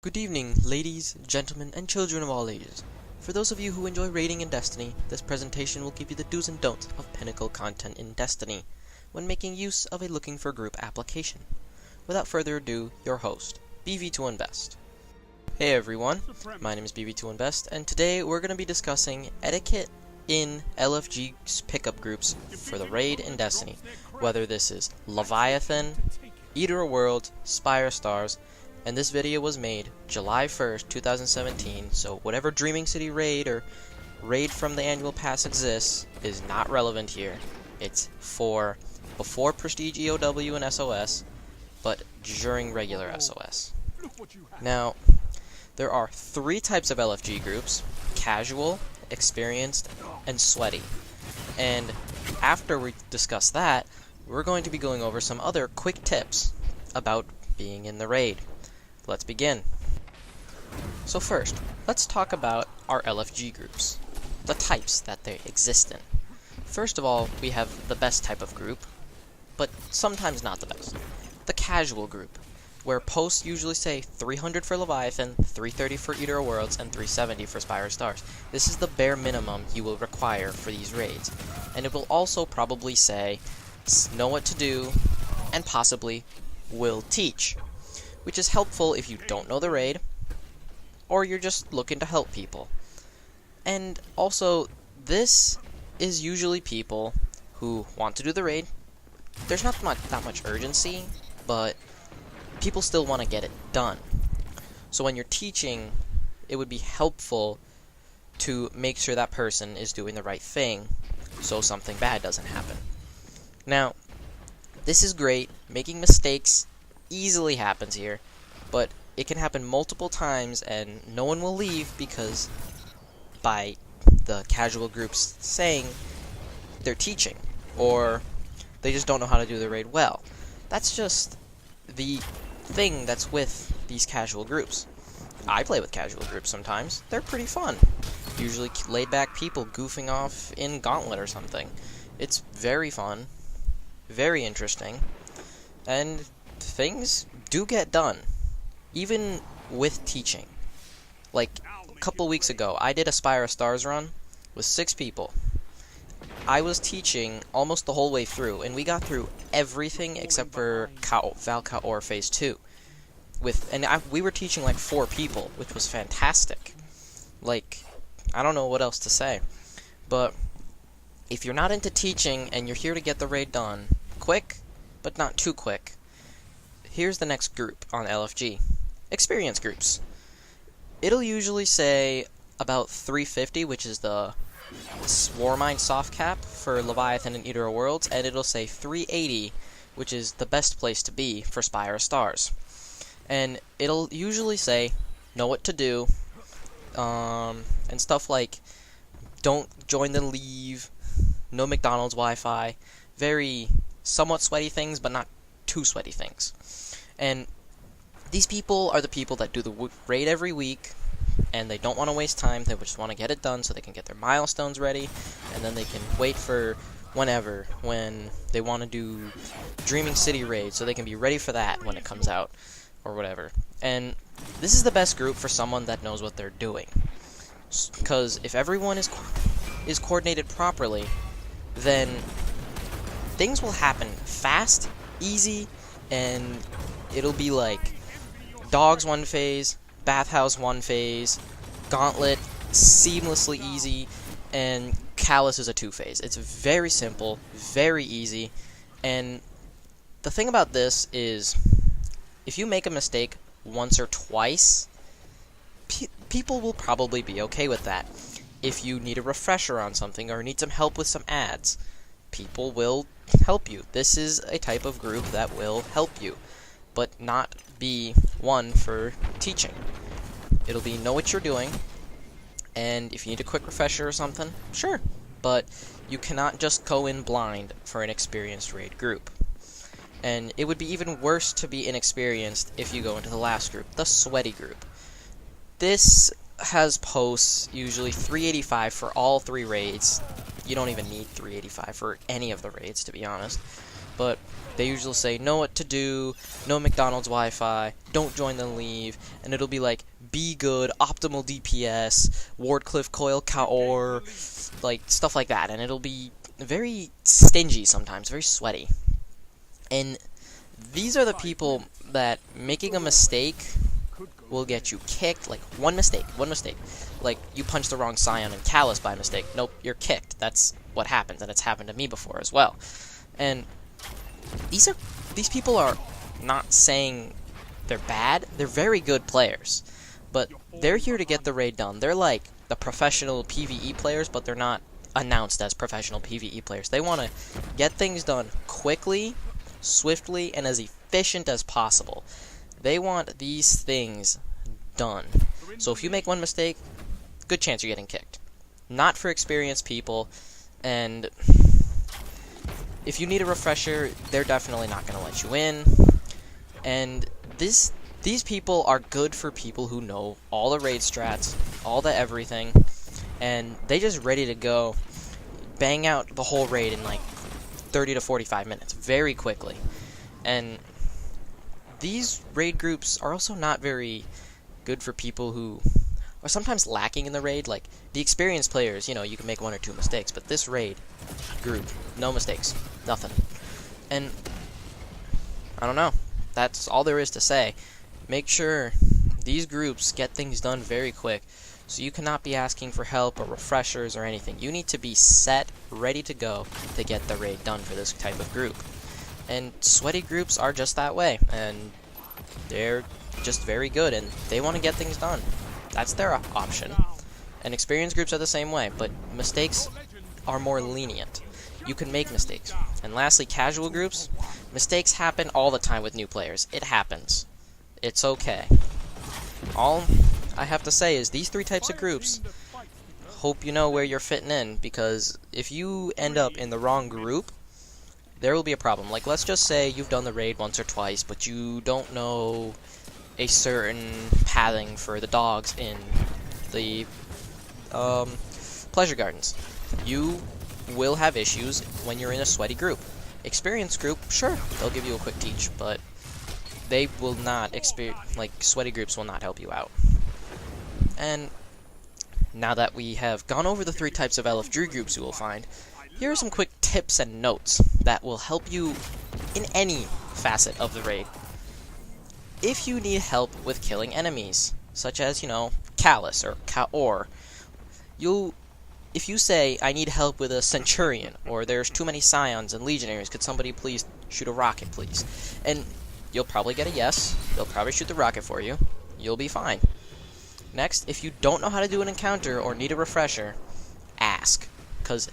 Good evening, ladies, gentlemen, and children of all ages. For those of you who enjoy raiding in Destiny, this presentation will give you the do's and don'ts of pinnacle content in Destiny when making use of a looking for group application. Without further ado, your host, BV2Invest. Hey everyone, my name is BV2Invest, and today we're going to be discussing etiquette in Lfg pickup groups for the raid in Destiny, whether this is Leviathan, Eater of Worlds, Spire Stars, and this video was made July 1st, 2017, so whatever Dreaming City raid or raid from the annual pass exists is not relevant here. It's for before Prestige EOW and SOS, but during regular SOS. Now, there are three types of LFG groups: casual, experienced, and sweaty. And after we discuss that, we're going to be going over some other quick tips about being in the raid. Let's begin. So first, let's talk about our LFG groups, the types that they exist in. First of all, we have the best type of group, but sometimes not the best. The casual group, where posts usually say 300 for Leviathan, 330 for Eater of Worlds, and 370 for Spire Stars. This is the bare minimum you will require for these raids. And it will also probably say, know what to do, and possibly will teach, which is helpful if you don't know the raid, or you're just looking to help people. And also, this is usually people who want to do the raid. There's not that much urgency, but people still want to get it done. So when you're teaching, it would be helpful to make sure that person is doing the right thing, so something bad doesn't happen. Now, this is great. Making mistakes easily happens here, but it can happen multiple times and no one will leave because by the casual groups saying they're teaching, or they just don't know how to do the raid well. That's just the thing that's with these casual groups. I play with casual groups sometimes. They're pretty fun. Usually laid back people goofing off in Gauntlet or something. It's very fun, very interesting, and things do get done, even with teaching. Like, a couple weeks ago, I did a Spire Stars run with 6 people. I was teaching almost the whole way through, and we got through everything except for Valka Phase 2. We were teaching like 4 people, which was fantastic. Like, I don't know what else to say. But if you're not into teaching and you're here to get the raid done quick, but not too quick, here's the next group on LFG. Experience groups. It'll usually say about 350, which is the Warmind soft cap for Leviathan and Eater of Worlds, and it'll say 380, which is the best place to be for Spire Stars. And it'll usually say, know what to do, and stuff like, don't join the leave, no McDonald's Wi-Fi, very somewhat sweaty things, but not too sweaty things. And these people are the people that do the raid every week, and they don't want to waste time. They just want to get it done so they can get their milestones ready, and then they can wait for when they want to do Dreaming City raid, so they can be ready for that when it comes out, or whatever. And this is the best group for someone that knows what they're doing, because if everyone is coordinated properly, then things will happen fast, easy, and it'll be like Dogs one phase, Bathhouse one phase, Gauntlet seamlessly easy, and Callus is a 2 phase. It's very simple, very easy, and the thing about this is, if you make a mistake once or twice, people will probably be okay with that. If you need a refresher on something or need some help with some ads, people will help you. This is a type of group that will help you, but not be one for teaching. It'll be know what you're doing, and if you need a quick refresher or something, sure, but you cannot just go in blind for an experienced raid group. And it would be even worse to be inexperienced if you go into the last group, the sweaty group. This has posts usually 385 for all 3 raids. You don't even need 385 for any of the raids, to be honest. but they usually say know what to do, no McDonald's Wi-Fi, don't join then leave, and it'll be like be good, optimal DPS, Wardcliff Coil Kaor, like stuff like that, and it'll be very stingy sometimes, very sweaty. And these are the people that making a mistake will get you kicked. Like one mistake. Like you punch the wrong Scion and Callus by mistake. Nope, you're kicked. That's what happens, and it's happened to me before as well. And these people are not saying they're bad. They're very good players, but they're here to get the raid done. They're like the professional PvE players, but they're not announced as professional PvE players. They want to get things done quickly, swiftly, and as efficient as possible. They want these things done. So if you make one mistake, good chance you're getting kicked. Not for experienced people, and if you need a refresher, they're definitely not going to let you in. And these people are good for people who know all the raid strats, all the everything, and they just ready to go, bang out the whole raid in like 30 to 45 minutes, very quickly. And these raid groups are also not very good for people who are sometimes lacking in the raid. Like, the experienced players, you know, you can make one or two mistakes, but this raid group, no mistakes, nothing. And I don't know, that's all there is to say. Make sure these groups get things done very quick, so you cannot be asking for help or refreshers or anything. You need to be set, ready to go to get the raid done for this type of group. And sweaty groups are just that way, and they're just very good, and they want to get things done. That's their option. And experienced groups are the same way, but mistakes are more lenient. You can make mistakes. And lastly, casual groups. Mistakes happen all the time with new players. It happens. It's okay. All I have to say is these three types of groups, hope you know where you're fitting in, because if you end up in the wrong group, there will be a problem. Like, let's just say you've done the raid once or twice, but you don't know a certain pathing for the dogs in the pleasure gardens. You will have issues when you're in a sweaty group. Experienced group, sure, they'll give you a quick teach, but they will not like, sweaty groups will not help you out. And now that we have gone over the three types of Lfg groups you will find, here are some quick tips and notes that will help you in any facet of the raid. If you need help with killing enemies, such as, you know, Callus or Kaor, if you say, I need help with a Centurion, or there's too many Scions and Legionaries, could somebody please shoot a rocket, please? And you'll probably get a yes, they'll probably shoot the rocket for you, you'll be fine. Next, if you don't know how to do an encounter or need a refresher, ask, because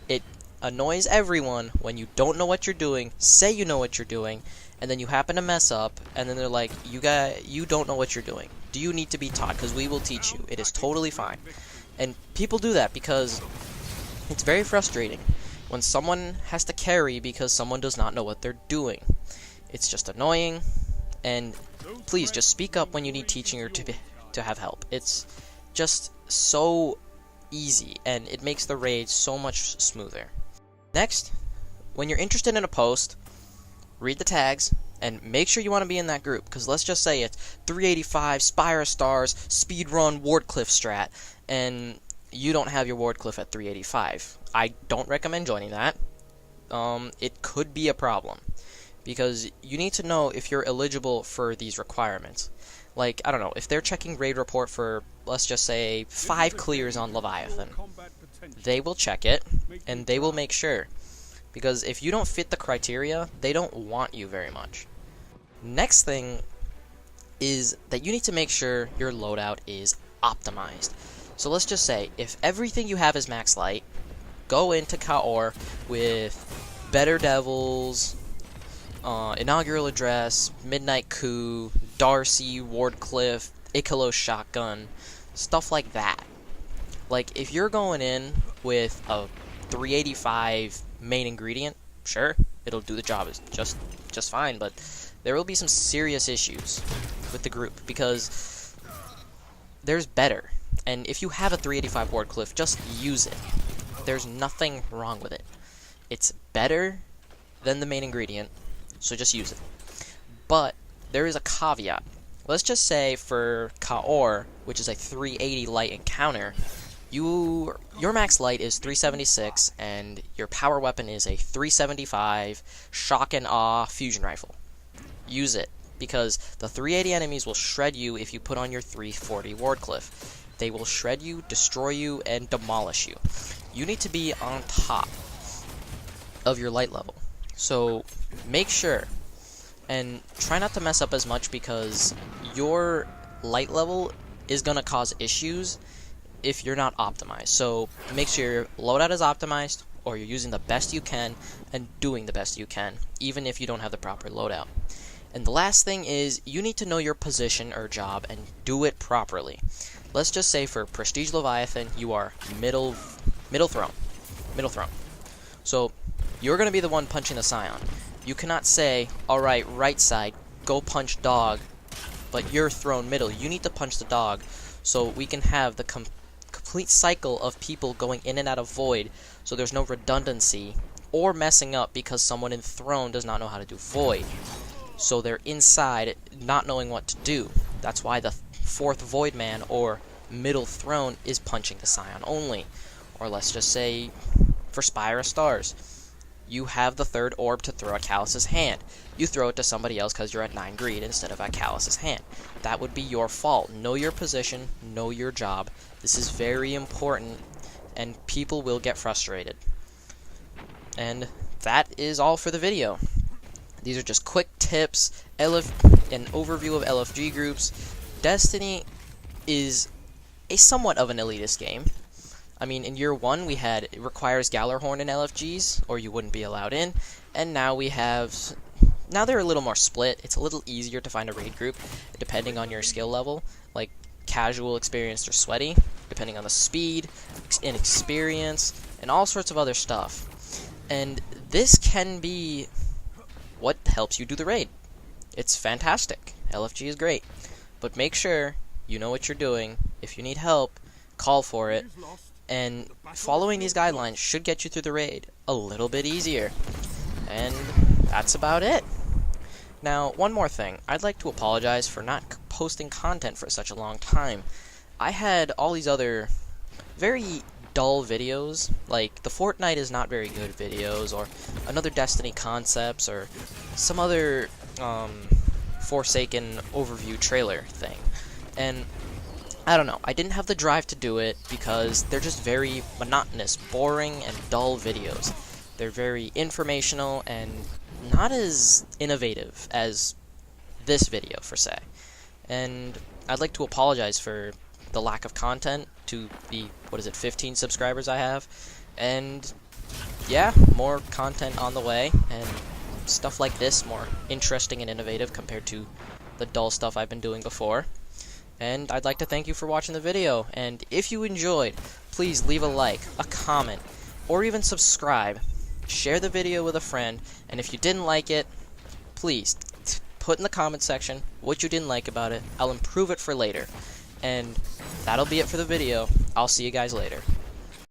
it annoys everyone when you don't know what you're doing, say you know what you're doing, and then you happen to mess up, and then they're like, you don't know what you're doing. Do you need to be taught? Because we will teach you. It is totally fine. And people do that because it's very frustrating when someone has to carry because someone does not know what they're doing. It's just annoying, and please just speak up when you need teaching or to have help. It's just so easy, and it makes the raid so much smoother. Next, when you're interested in a post, read the tags, and make sure you want to be in that group, because let's just say it's 385 Spire Stars Speedrun Wardcliff strat, and you don't have your Wardcliff at 385. I don't recommend joining that. It could be a problem, because you need to know if you're eligible for these requirements. Like, I don't know, if they're checking raid report for, let's just say, 5 clears on Leviathan, they will check it, and they will make sure. Because if you don't fit the criteria, they don't want you very much. Next thing is that you need to make sure your loadout is optimized. So let's just say, if everything you have is max light, go into Kaor with Better Devils, Inaugural Address, Midnight Coup, Darcy, Wardcliff, Ikelos Shotgun, stuff like that. Like, if you're going in with a 385 main ingredient, sure, it'll do the job just fine, but there will be some serious issues with the group, because there's better. And if you have a 385 Wardcliff, just use it. There's nothing wrong with it. It's better, than the main ingredient, so just use it. But there is a caveat. Let's just say for Kaor, which is a 380 light encounter, your max light is 376, and your power weapon is a 375 shock and awe fusion rifle. Use it, because the 380 enemies will shred you if you put on your 340 Wardcliff. They will shred you, destroy you, and demolish you. You need to be on top of your light level. So make sure, and try not to mess up as much, because your light level is going to cause issues if you're not optimized. So make sure your loadout is optimized, or you're using the best you can and doing the best you can, even if you don't have the proper loadout. And the last thing is, you need to know your position or job and do it properly. Let's just say for Prestige Leviathan, you are middle throne. So you're going to be the one punching the Scion. You cannot say, alright, right side, go punch dog, but you're thrown middle. You need to punch the dog, so we can have the complete cycle of people going in and out of void, so there's no redundancy or messing up because someone in throne does not know how to do void. So they're inside not knowing what to do. That's why the fourth void man or middle throne is punching the Scion only. Or let's just say for Spire of Stars, you have the third orb to throw at Callus's hand. You throw it to somebody else because you're at 9 greed instead of at Callus's hand. That would be your fault. Know your position, know your job. This is very important, and people will get frustrated. And that is all for the video. These are just quick tips, an overview of LFG groups. Destiny is a somewhat of an elitist game. I mean, in year 1 we had, it requires Gallarhorn in LFGs, or you wouldn't be allowed in, and now they're a little more split. It's a little easier to find a raid group, depending on your skill level, like casual, experienced, or sweaty, depending on the speed, and experience, and all sorts of other stuff. And this can be what helps you do the raid. It's fantastic. LFG is great. But make sure you know what you're doing. If you need help, call for it. And following these guidelines should get you through the raid a little bit easier. And that's about it. Now, one more thing. I'd like to apologize for not posting content for such a long time. I had all these other very dull videos, like the Fortnite is not very good videos, or another Destiny concepts, or some other Forsaken overview trailer thing. And I don't know, I didn't have the drive to do it because they're just very monotonous, boring, and dull videos. They're very informational and not as innovative as this video, per se. And I'd like to apologize for the lack of content to the, 15 subscribers I have. And yeah, more content on the way, and stuff like this, more interesting and innovative compared to the dull stuff I've been doing before. And I'd like to thank you for watching the video, and if you enjoyed, please leave a like, a comment, or even subscribe. Share the video with a friend, and if you didn't like it, please put in the comment section what you didn't like about it. I'll improve it for later. And that'll be it for the video. I'll see you guys later.